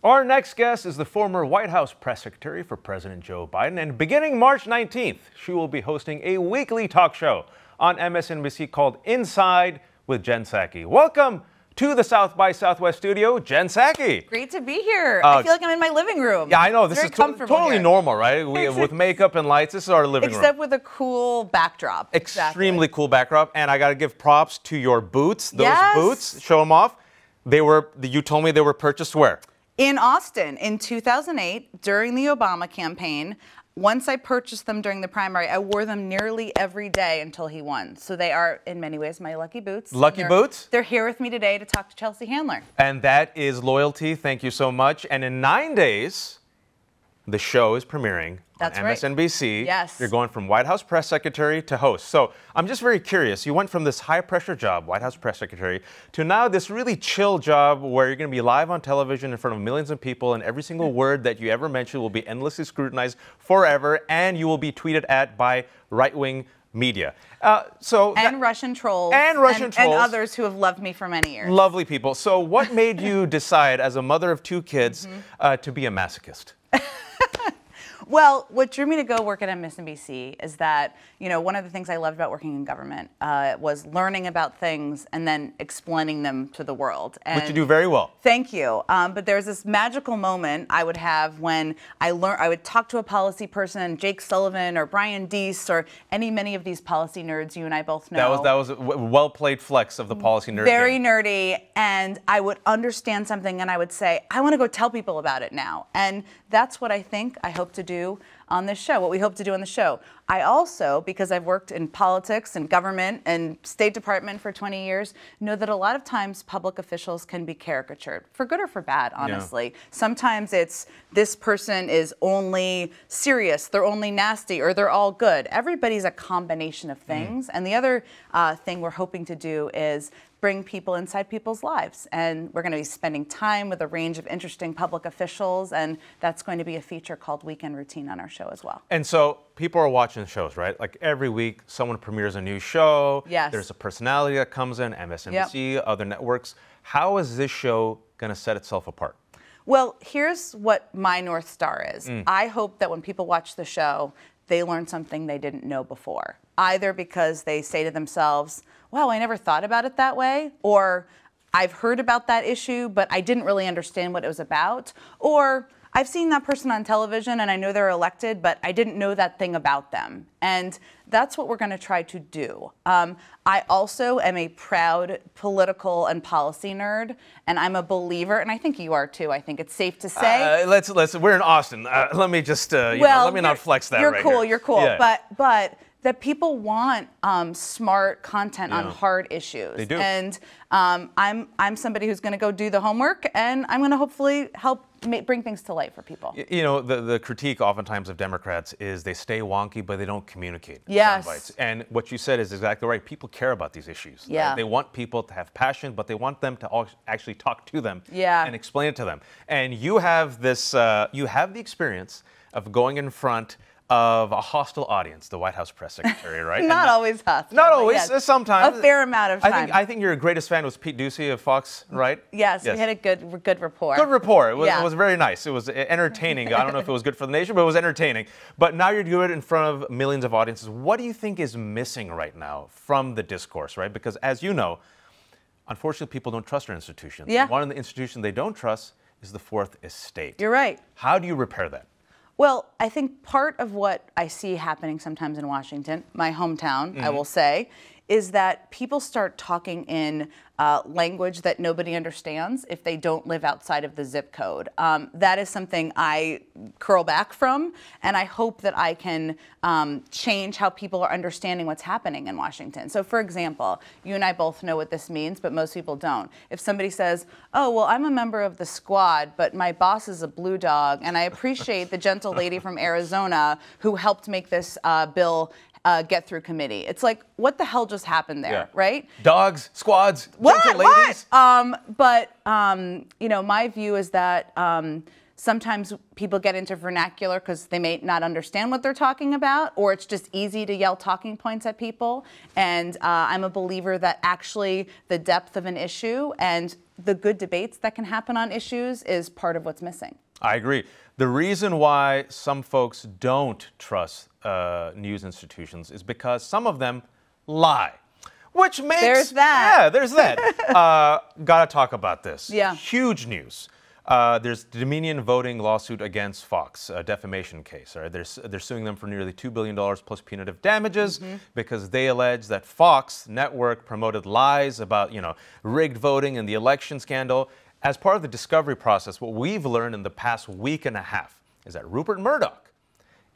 Our next guest is the former White House press secretary for President Joe Biden, and beginning March 19th, she will be hosting a weekly talk show on MSNBC called Inside with Jen Psaki. Welcome to the South by Southwest studio, Jen Psaki. Great to be here. I feel like I'm in my living room. Yeah, I know. This is totally normal, right? With makeup and lights, this is our living room. Except with a cool backdrop. Extremely cool backdrop. And I got to give props to your boots. Those boots, show them off. You told me they were purchased where? In Austin in 2008, during the Obama campaign. Once I purchased them during the primary, I wore them nearly every day until he won. So they are, in many ways, my lucky boots. Lucky boots? They're here with me today to talk to Chelsea Handler. And that is loyalty. Thank you so much. And in 9 days, the show is premiering on MSNBC. Yes. You're going from White House press secretary to host. So I'm just very curious. You went from this high-pressure job, White House press secretary, to now this really chill job where you're going to be live on television in front of millions of people, and every single word that you ever mention will be endlessly scrutinized forever, and you will be tweeted at by right-wing media. Russian trolls. And others who have loved me for many years. Lovely people. So what made you decide, as a mother of two kids, to be a masochist? Well, what drew me to go work at MSNBC is that, one of the things I loved about working in government was learning about things and then explaining them to the world. And which you do very well. Thank you. But there's this magical moment I would have when I would talk to a policy person, Jake Sullivan or Brian Deese or many of these policy nerds you and I both know. That was a well-played flex of the policy nerd. Very nerdy. And I would understand something and I would say, I want to go tell people about it now. And that's what I hope to do on this show, what we hope to do on the show. I also, because I've worked in politics and government and State Department for 20 years, know that a lot of times public officials can be caricatured, for good or for bad, honestly. Yeah. Sometimes it's this person is only serious, they're only nasty, or they're all good. Everybody's a combination of things. And the other thing we're hoping to do is bring people inside people's lives. And we're going to be spending time with a range of interesting public officials, and that's going to be a feature called Weekend Routine on our show as well. And so people are watching shows, right? Like every week, someone premieres a new show. Yes. There's a personality that comes in, MSNBC, other networks. How is this show going to set itself apart? Well, here's what my North Star is. I hope that when people watch the show, they learn something they didn't know before. Either because they say to themselves, wow, I never thought about it that way, or I've heard about that issue, but I didn't really understand what it was about, or I've seen that person on television and I know they're elected, but I didn't know that thing about them. And that's what we're going to try to do. I also am a proud political and policy nerd, and I'm a believer, and I think you are too. I think it's safe to say. We're in Austin. Let me just, let me not flex that right here. You're cool. Yeah. But that people want smart content on hard issues. They do. And I'm somebody who's going to go do the homework, and I'm going to hopefully help bring things to light for people. The critique oftentimes of Democrats is they stay wonky, but they don't communicate. Yes. And what you said is exactly right. People care about these issues. Yeah. Right? They want people to have passion, but they want them to actually talk to them and explain it to them. And you have this, you have the experience of going in front of a hostile audience, the White House press secretary, right? Not always hostile. Not always, sometimes. A fair amount of time. I think your greatest fan was Pete Ducey of Fox, right? Yes, we had a good rapport. Good rapport. It was very nice. It was entertaining. I don't know if it was good for the nation, but it was entertaining. But now you're doing it in front of millions of audiences. What do you think is missing right now from the discourse, right? Because as you know, unfortunately, people don't trust our institutions. Yeah. One of the institutions they don't trust is the Fourth Estate. You're right. How do you repair that? Well, I think part of what I see happening sometimes in Washington, my hometown, I will say, is that people start talking in language that nobody understands if they don't live outside of the zip code. That is something I curl back from, and I hope that I can change how people are understanding what's happening in Washington. So, for example, you and I both know what this means, but most people don't. If somebody says, oh, well, I'm a member of the squad, but my boss is a blue dog, and I appreciate the gentle lady from Arizona who helped make this bill get through committee. It's like, what the hell just happened there, right? Dogs, squads, gentle ladies. My view is that sometimes people get into vernacular because they may not understand what they're talking about, or it's just easy to yell talking points at people. And I'm a believer that actually the depth of an issue and the good debates that can happen on issues is part of what's missing. I agree. The reason why some folks don't trust news institutions is because some of them lie. Which makes... There's that. Yeah, there's that. Gotta talk about this. Yeah. Huge news. There's the Dominion voting lawsuit against Fox, a defamation case. Right? They're suing them for nearly $2 billion plus punitive damages because they allege that Fox network promoted lies about, rigged voting and the election scandal. As part of the discovery process, what we've learned in the past week and a half is that Rupert Murdoch,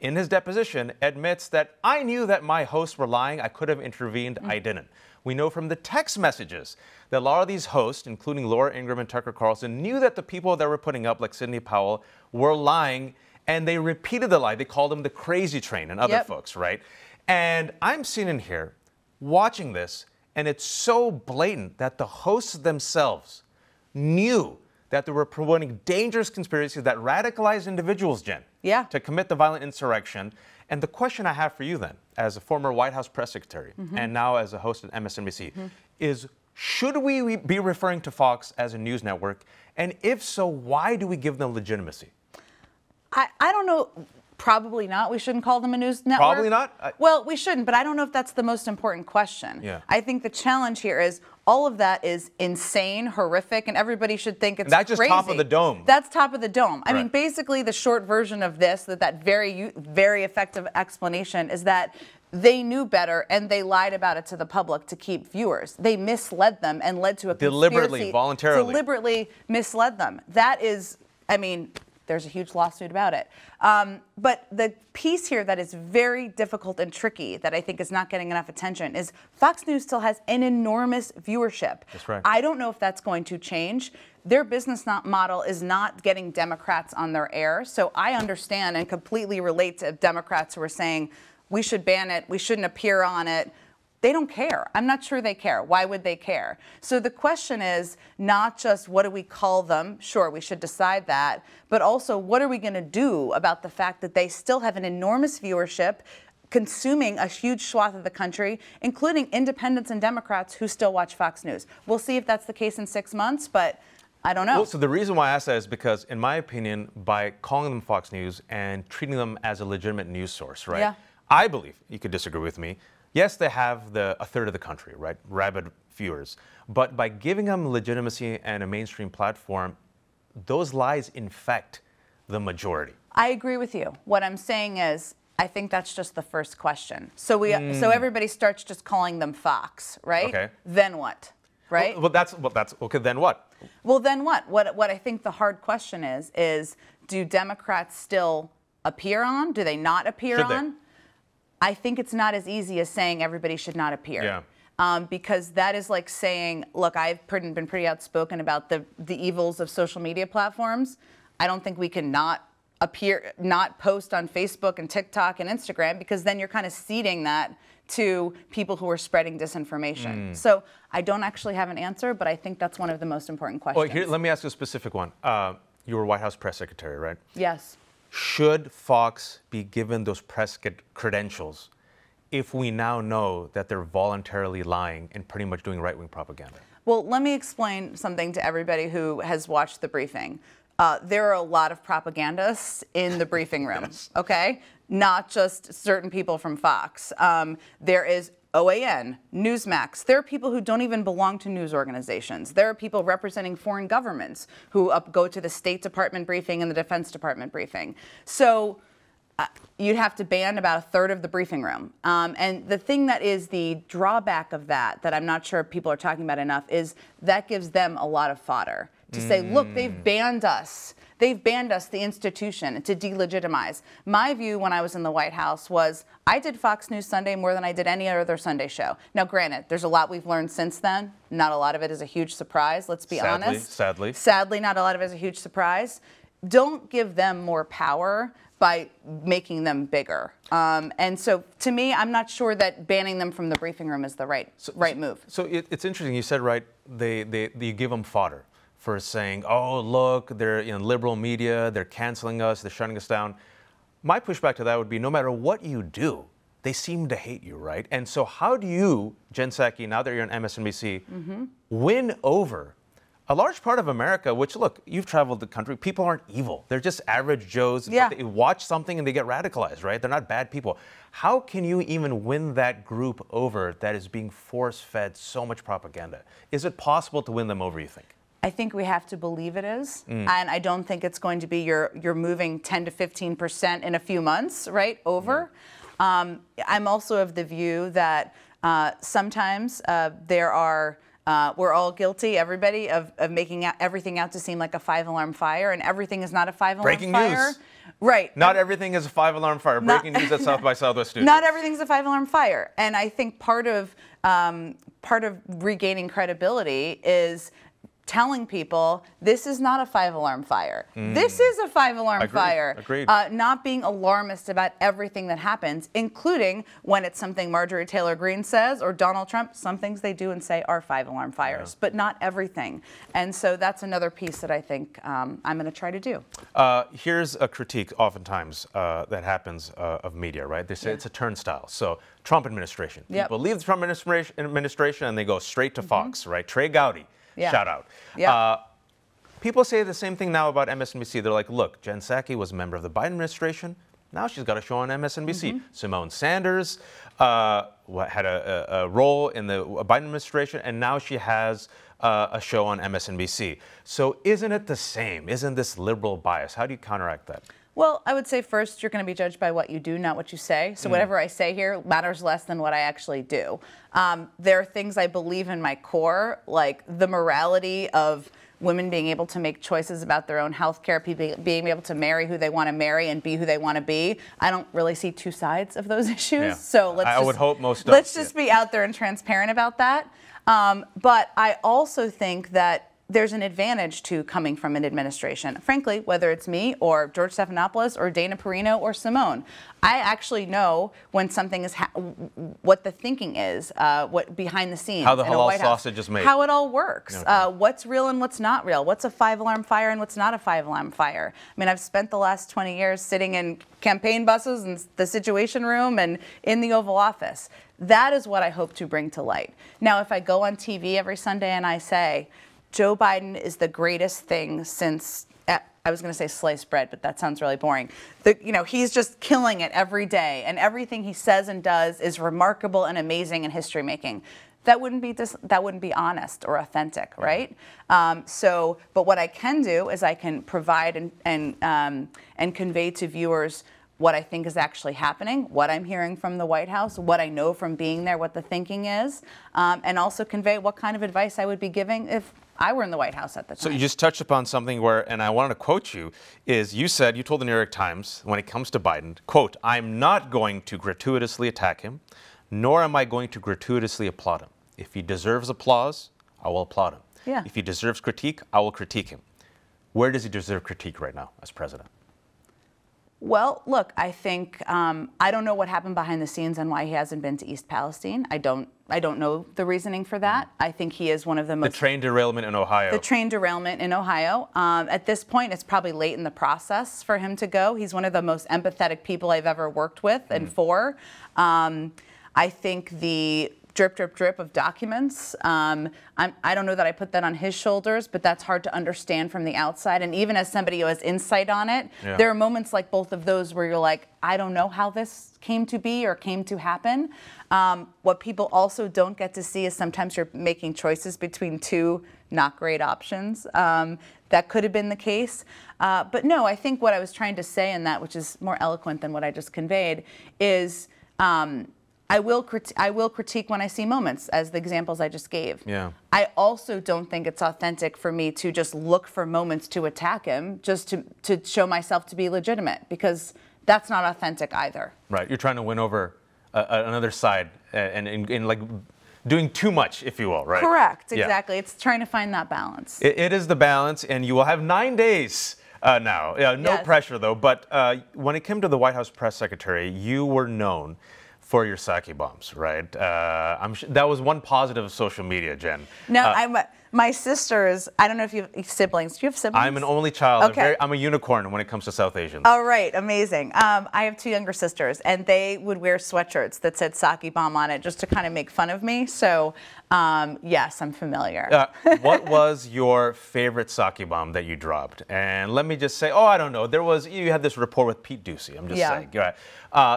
in his deposition, admits that I knew that my hosts were lying. I could have intervened. I didn't. We know from the text messages that a lot of these hosts, including Laura Ingraham and Tucker Carlson, knew that the people that were putting up, like Sidney Powell, were lying, and they repeated the lie. They called them the crazy train and other folks, right? And I'm sitting in here watching this, and it's so blatant that the hosts themselves knew that they were promoting dangerous conspiracies that radicalized individuals, Jen, to commit the violent insurrection. And the question I have for you then, as a former White House press secretary and now as a host at MSNBC, is should we be referring to Fox as a news network? And if so, why do we give them legitimacy? I don't know. Probably not. We shouldn't call them a news network. Probably not? Well, we shouldn't, but I don't know if that's the most important question. Yeah. I think the challenge here is all of that is insane, horrific, and everybody should think it's that's just crazy. top of the dome. That's top of the dome. I Right. mean, basically the short version of this, that very, very effective explanation is that they knew better and they lied about it to the public to keep viewers. They misled them and led to a deliberately, conspiracy. voluntarily. Deliberately misled them. That is, I mean, there's a huge lawsuit about it. But the piece here that is very difficult and tricky that I think is not getting enough attention is Fox News still has an enormous viewership. That's right. I don't know if that's going to change. Their business model is not getting Democrats on their air. So I understand and completely relate to Democrats who are saying we should ban it, we shouldn't appear on it. They don't care. I'm not sure they care. Why would they care? So the question is not just what do we call them? Sure, we should decide that. But also, what are we going to do about the fact that they still have an enormous viewership, consuming a huge swath of the country, including independents and Democrats who still watch Fox News? We'll see if that's the case in 6 months, but I don't know. Well, so the reason why I ask that is because, in my opinion, by calling them Fox News and treating them as a legitimate news source, right? Yeah. I believe, you could disagree with me, yes, they have a third of the country, right? Rabid viewers. But by giving them legitimacy and a mainstream platform, those lies infect the majority. I agree with you. What I'm saying is, I think that's just the first question. So so everybody starts just calling them Fox, right? Okay. Then what? Right? Well, that's okay. Then what? Well, then what? What I think the hard question is do Democrats still appear on? Do they not appear Should they? on? I think it's not as easy as saying everybody should not appear. Yeah. Because that is like saying, look, I've been pretty outspoken about the evils of social media platforms. I don't think we can not post on Facebook and TikTok and Instagram, because then you're kind of ceding that to people who are spreading disinformation. So I don't actually have an answer, but I think that's one of the most important questions. Well, here, let me ask you a specific one. You were White House press secretary, right? Yes. Should Fox be given those press credentials if we now know that they're voluntarily lying and pretty much doing right-wing propaganda? Well, let me explain something to everybody who has watched the briefing. There are a lot of propagandists in the briefing room, okay? Not just certain people from Fox. There is OAN, Newsmax. There are people who don't even belong to news organizations. There are people representing foreign governments who go to the State Department briefing and the Defense Department briefing. So you'd have to ban about a third of the briefing room. And the thing that is the drawback of that I'm not sure people are talking about enough, is that gives them a lot of fodder to say, look, they've banned us. They've banned us, the institution, to delegitimize. My view when I was in the White House was I did Fox News Sunday more than I did any other Sunday show. Now, granted, there's a lot we've learned since then. Not a lot of it is a huge surprise, let's be honest. Sadly, not a lot of it is a huge surprise. Don't give them more power by making them bigger. And so, to me, I'm not sure that banning them from the briefing room is the right move. So it's interesting. You said, right, you give them fodder for saying, oh, look, they're liberal media, they're canceling us, they're shutting us down. My pushback to that would be, no matter what you do, they seem to hate you, right? And so how do you, Jen Psaki, now that you're on MSNBC, win over a large part of America, which, look, you've traveled the country, people aren't evil. They're just average Joes. Yeah. They watch something and they get radicalized, right? They're not bad people. How can you even win that group over that is being force-fed so much propaganda? Is it possible to win them over, you think? I think we have to believe it is, and I don't think it's going to be you're moving 10 to 15% in a few months, right, over. I'm also of the view that sometimes there are we're all guilty, everybody, of making everything out to seem like a 5-alarm fire, and everything is not a 5-alarm fire. Breaking news. Right. Not everything is a 5-alarm fire. Breaking news at South by Southwest Studios. Not everything's a 5-alarm fire. And I think part of regaining credibility is telling people this is not a 5-alarm fire. This is a 5-alarm fire. Agreed. Not being alarmist about everything that happens, including when it's something Marjorie Taylor Greene says or Donald Trump. Some things they do and say are 5-alarm fires, but not everything. And so that's another piece that I think I'm going to try to do. Here's a critique oftentimes that happens of media, right? They say it's a turnstile. So Trump administration. People leave the Trump administration and they go straight to Fox, right? Trey Gowdy. Shout out. People say the same thing now about MSNBC. They're like, look, Jen Psaki was a member of the Biden administration. Now she's got a show on MSNBC. Simone Sanders had a role in the Biden administration, and now she has a show on MSNBC. So isn't it the same? Isn't this liberal bias? How do you counteract that? Well, I would say first, you're going to be judged by what you do, not what you say. So whatever I say here matters less than what I actually do. There are things I believe in my core, like the morality of women being able to make choices about their own health care, people being able to marry who they want to marry and be who they want to be. I don't really see two sides of those issues. So would hope most let's just be out there and transparent about that. But I also think that there's an advantage to coming from an administration. Frankly, whether it's me or George Stephanopoulos or Dana Perino or Simone, I actually know when something is, what the thinking is, what behind the scenes. How the halal sausage is made. How it all works. What's real and what's not real. What's a 5-alarm fire and what's not a 5-alarm fire. I mean, I've spent the last 20 years sitting in campaign buses and the Situation Room and in the Oval Office. That is what I hope to bring to light. Now, if I go on TV every Sunday and I say, Joe Biden is the greatest thing since, I was going to say sliced bread, but that sounds really boring. He's just killing it every day, and everything he says and does is remarkable and amazing and history making. That wouldn't be honest or authentic, right? But what I can do is I can provide and convey to viewers what I think is actually happening, what I'm hearing from the White House, what I know from being there, what the thinking is, and also convey what kind of advice I would be giving if I were in the White House at the time. So you just touched upon something where, and I wanted to quote you, is you told the New York Times, when it comes to Biden, quote, I'm not going to gratuitously attack him, nor am I going to gratuitously applaud him. If he deserves applause, I will applaud him. If he deserves critique, I will critique him. Where does he deserve critique right now as president? Well, look, I think I don't know what happened behind the scenes and why he hasn't been to East Palestine. I don't know the reasoning for that. I think he is one of the most... The train derailment in Ohio. The train derailment in Ohio. At this point, it's probably late in the process for him to go. He's one of the most empathetic people I've ever worked with and for. I think the drip, drip, drip of documents. I don't know that I put that on his shoulders, but that's hard to understand from the outside. And even as somebody who has insight on it, there are moments like both of those where you're like, I don't know how this came to be or came to happen. What people also don't get to see is sometimes you're making choices between two not great options. That could have been the case. But no, I think what I was trying to say in that, which is more eloquent than what I just conveyed, is I will critique when I see moments, as the examples I just gave. I also don't think it's authentic for me to just look for moments to attack him, just to show myself to be legitimate, because that's not authentic either. Right, you're trying to win over another side and like doing too much, if you will, right? Correct, exactly. It's trying to find that balance. It is the balance, and you will have 9 days now. No pressure, though. But when it came to the White House press secretary, you were known for your Psaki bombs, right? That was one positive of social media, Jen. No, My sisters, I don't know if you have siblings. Do you have siblings? I'm an only child. Okay. I'm a unicorn when it comes to South Asians. All right, amazing. I have two younger sisters, and they would wear sweatshirts that said Psaki bomb on it just to kind of make fun of me. So, yes, I'm familiar. What was your favorite Psaki bomb that you dropped? And let me just say, I don't know. You had this rapport with Pete Ducey. I'm just saying.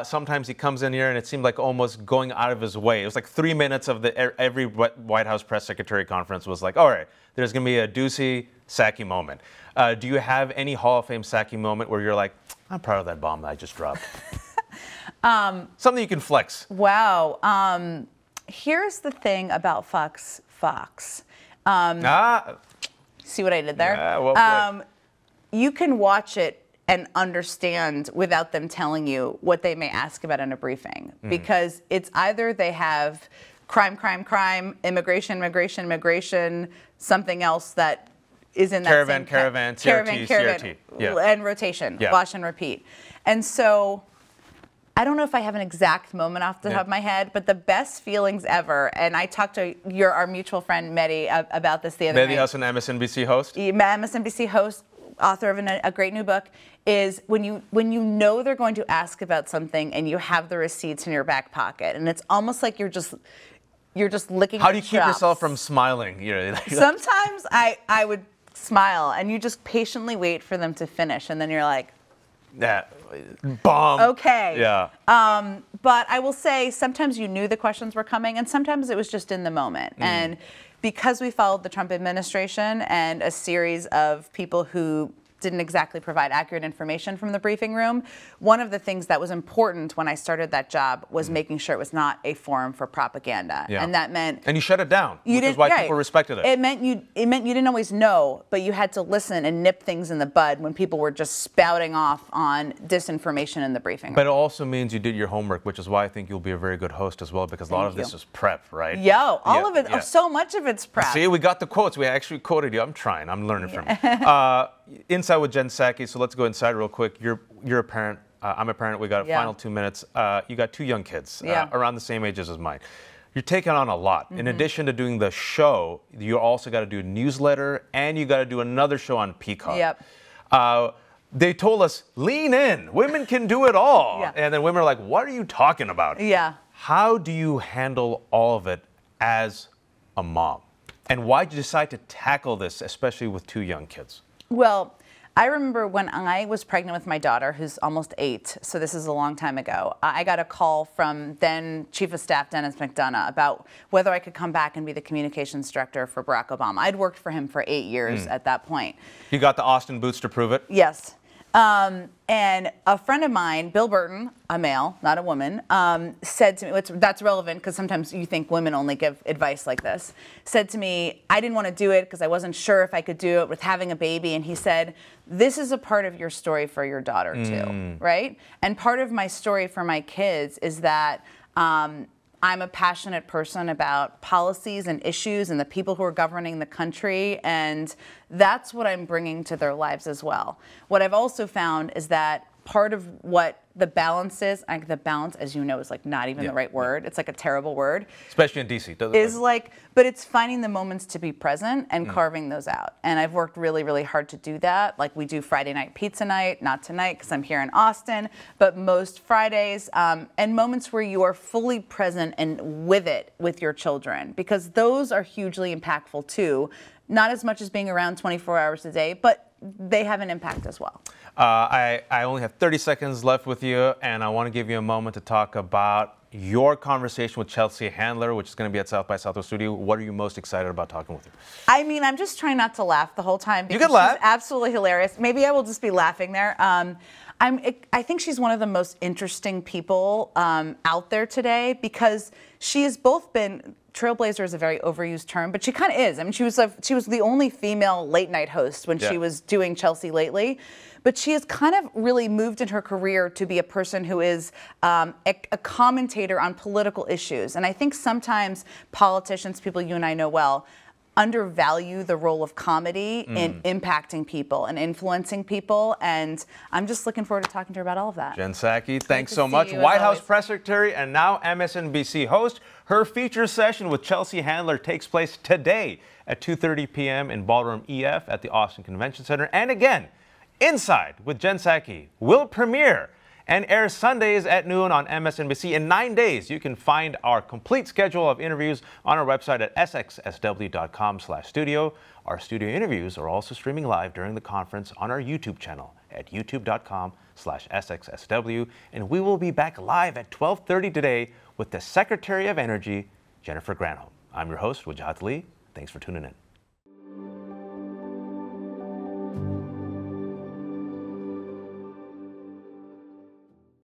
Sometimes he comes in here and it seemed like almost going out of his way. It was like 3 minutes of every White House press secretary conference was like, all right, there's going to be a Ducey Psaki moment. Do you have any Hall of Fame Psaki moment where you're like, I'm proud of that bomb that I just dropped? Something you can flex. Wow. Here's the thing about Fox. See what I did there? Yeah, well you can watch it and understand without them telling you what they may ask about in a briefing. Because it's either they have crime, immigration, something else that is in that caravan, CRT, and rotation, wash and repeat. And so I don't know if I have an exact moment off the top of my head, but the best feelings ever, and I talked to our mutual friend Mehdi about this the other night. Mehdi Hassan, MSNBC host? MSNBC host, author of a great new book, is when you know they're going to ask about something and you have the receipts in your back pocket, and it's almost like you're just licking. How do you keep yourself from smiling? Sometimes I would smile, and you just patiently wait for them to finish, and then you're like, bomb. Okay. Yeah. But I will say sometimes you knew the questions were coming, and sometimes it was just in the moment. And because we followed the Trump administration and a series of people who didn't exactly provide accurate information from the briefing room, one of the ththings that was important when I started that job was making sure it was not a forum for propaganda. And that meant... And you shut it down, which is why people respected it. It meant you didn't always know, but you had to listen and nip things in the bud when people were just spouting off on disinformation in the briefing room. But it also means you did your homework, which is why I think you'll be a very good host as well, because a lot of this is prep, right? All of it, so much of it's prep. See, we got the quotes. We actually quoted you. I'm trying. I'm learning from you. Inside with Jen Psaki, so let's go inside real quick. You're a parent. I'm a parent. We got a final 2 minutes. You got two young kids around the same ages as mine. You're taking on a lot. In addition to doing the show, you also got to do a newsletter, and you got to do another show on Peacock. They told us, lean in. Women can do it all. And then women are like, what are you talking about? How do you handle all of it as a mom? And why did you decide to tackle this, especially with two young kids? Well, I remember when I was pregnant with my daughter, who's almost 8, so this is a long time ago, I got a call from then Chief of Staff Dennis McDonough about whether I could come back and be the communications director for Barack Obama. I'd worked for him for 8 years at that point. You got the Austin boots to prove it? Yes. And a friend of mine, Bill Burton, a male, not a woman, said to me, that's relevant because sometimes you think women only give advice like this, said to me, I didn't want to do it because I wasn't sure if I could do it with having a baby. And he said, this is a part of your story for your daughter too, right? And part of my story for my kids is that I'm a passionate person about policies and issues and the people who are governing the country, and that's what I'm bringing to their lives as well. What I've also found is that part of what the balance is, the balance, as you know, is like not even the right word. It's like a terrible word. Especially in DC. But it's finding the moments to be present and carving those out. And I've worked really, really hard to do that. Like we do Friday night pizza night, not tonight because I'm here in Austin, but most Fridays, and moments where you are fully present and with it with your children, because those are hugely impactful too. Not as much as being around 24 hours a day, but they have an impact as well. I only have 30 seconds left with you, and I want to give you a moment to talk about your conversation with Chelsea Handler, which is going to be at South by Southwest Studio. What are you most excited about talking with her? I mean, I'm just trying not to laugh the whole time. You can laugh. She's absolutely hilarious. Maybe I will just be laughing there. I think she's one of the most interesting people out there today because she has both been, trailblazer is a very overused term, but she kind of is. I mean, she was the only female late night host when she was doing Chelsea Lately. But she has kind of really moved in her career to be a person who is a commentator on political issues. And I think sometimes politicians, people you and I know well, undervalue the role of comedy in impacting people and influencing people. And I'm just looking forward to talking to her about all of that. Jen Psaki, thanks to so see much. you, as White House always. press secretary and now MSNBC host. Her feature session with Chelsea Handler takes place today at 2:30 p.m. in Ballroom EF at the Austin Convention Center. And again, Inside with Jen Psaki will premiere and airs Sundays at noon on MSNBC. In 9 days, you can find our complete schedule of interviews on our website at sxsw.com/studio. Our studio interviews are also streaming live during the conference on our YouTube channel at youtube.com/sxsw. And we will be back live at 12:30 today with the Secretary of Energy, Jennifer Granholm. I'm your host, Wajahat Ali. Thanks for tuning in.